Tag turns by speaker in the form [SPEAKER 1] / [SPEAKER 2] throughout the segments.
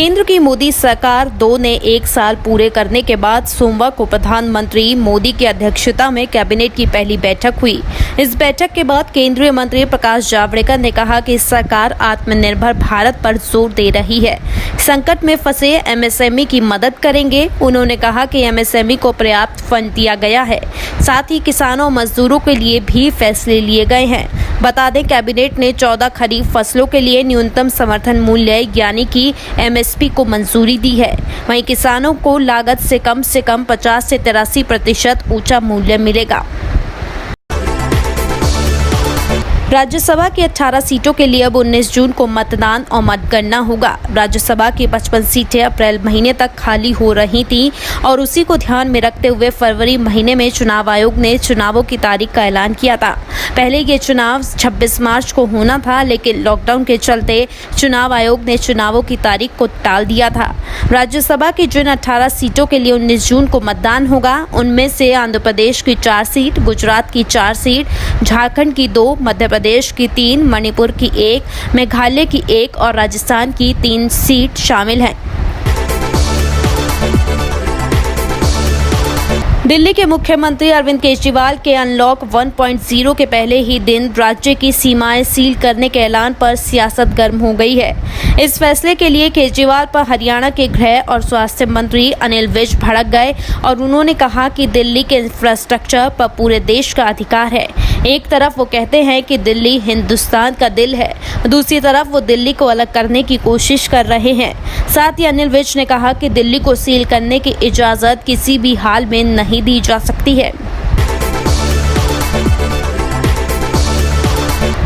[SPEAKER 1] केंद्र की मोदी सरकार 2 ने 1 साल पूरे करने के बाद सोमवार को प्रधानमंत्री मोदी की अध्यक्षता में कैबिनेट की पहली बैठक हुई। इस बैठक के बाद केंद्रीय मंत्री प्रकाश जावड़ेकर ने कहा कि सरकार आत्मनिर्भर भारत पर जोर दे रही है, संकट में फंसे एमएसएमई की मदद करेंगे। उन्होंने कहा कि एमएसएमई को पर्याप्त फंड दिया गया है, साथ ही किसानों और मजदूरों के लिए भी फैसले लिए गए हैं। बता दें, कैबिनेट ने 14 खरीफ फसलों के लिए न्यूनतम समर्थन मूल्य यानी कि एमएसपी को मंजूरी दी है। वहीं किसानों को लागत से कम 50 से 83% ऊंचा मूल्य मिलेगा। राज्यसभा की 18 सीटों के लिए अब 19 जून को मतदान और मतगणना होगा। राज्यसभा की 55 सीटें अप्रैल महीने तक खाली हो रही थीं और उसी को ध्यान में रखते हुए फरवरी महीने में चुनाव आयोग ने चुनावों की तारीख का ऐलान किया था। पहले ये चुनाव 26 मार्च को होना था, लेकिन लॉकडाउन के चलते चुनाव आयोग ने चुनावों की तारीख को टाल दिया था। राज्यसभा की जिन 18 सीटों के लिए 19 जून को मतदान होगा, उनमें से आंध्र प्रदेश की 4 सीट, गुजरात की 4 सीट, झारखंड की 2, मध्य प्रदेश की 3, मणिपुर की 1, मेघालय की 1 और राजस्थान की 3 सीट शामिल हैं। दिल्ली के मुख्यमंत्री अरविंद केजरीवाल के अनलॉक 1.0 के पहले ही दिन राज्य की सीमाएं सील करने के ऐलान पर सियासत गर्म हो गई है। इस फैसले के लिए केजरीवाल पर हरियाणा के गृह और स्वास्थ्य मंत्री अनिल विज भड़क गए और उन्होंने कहा कि दिल्ली के इंफ्रास्ट्रक्चर पर पूरे देश का अधिकार है। एक तरफ वो कहते हैं कि दिल्ली हिंदुस्तान का दिल है, दूसरी तरफ वो दिल्ली को अलग करने की कोशिश कर रहे हैं। साथ ही अनिल विज ने कहा कि दिल्ली को सील करने की इजाज़त किसी भी हाल में नहीं दी जा सकती है।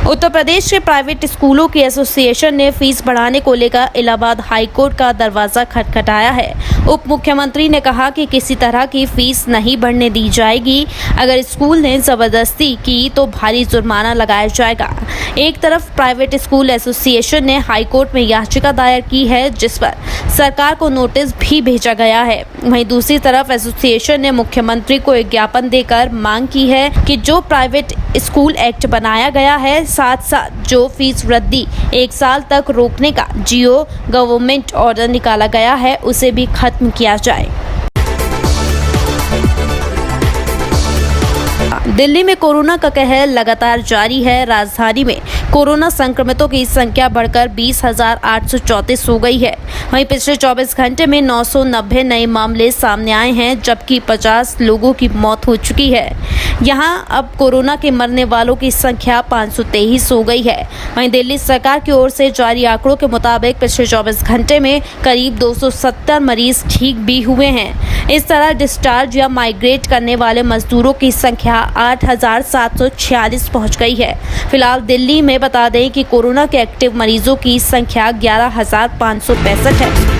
[SPEAKER 1] उत्तर प्रदेश के प्राइवेट स्कूलों की एसोसिएशन ने फीस बढ़ाने को लेकर इलाहाबाद हाईकोर्ट का दरवाजा खटखटाया है। उप मुख्यमंत्री ने कहा कि किसी तरह की फीस नहीं बढ़ने दी जाएगी। अगर स्कूल ने जबरदस्ती की तो भारी जुर्माना लगाया जाएगा। एक तरफ प्राइवेट स्कूल एसोसिएशन ने हाईकोर्ट में याचिका दायर की है, जिस पर सरकार को नोटिस भी भेजा गया है। वहीं दूसरी तरफ एसोसिएशन ने मुख्यमंत्री को एक ज्ञापन देकर मांग की है कि जो प्राइवेट स्कूल एक्ट बनाया गया है, साथ साथ जो फीस वृद्धि 1 साल तक रोकने का जियो गवर्नमेंट ऑर्डर निकाला गया है, उसे भी खत्म किया जाए। दिल्ली में कोरोना का कहर लगातार जारी है। राजधानी में कोरोना संक्रमितों की संख्या बढ़कर 20,834 हो गई है। वहीं पिछले 24 घंटे में 990 नए मामले सामने आए हैं, जबकि 50 लोगों की मौत हो चुकी है। यहां अब कोरोना के मरने वालों की संख्या 523 हो गई है। वहीं दिल्ली सरकार की ओर से जारी आंकड़ों के मुताबिक पिछले 24 घंटे में करीब 270 मरीज ठीक भी हुए हैं। इस तरह डिस्चार्ज या माइग्रेट करने वाले मजदूरों की संख्या 8,746 पहुंच गई है। फिलहाल दिल्ली में बता दें कि कोरोना के एक्टिव मरीजों की संख्या 11,565 है।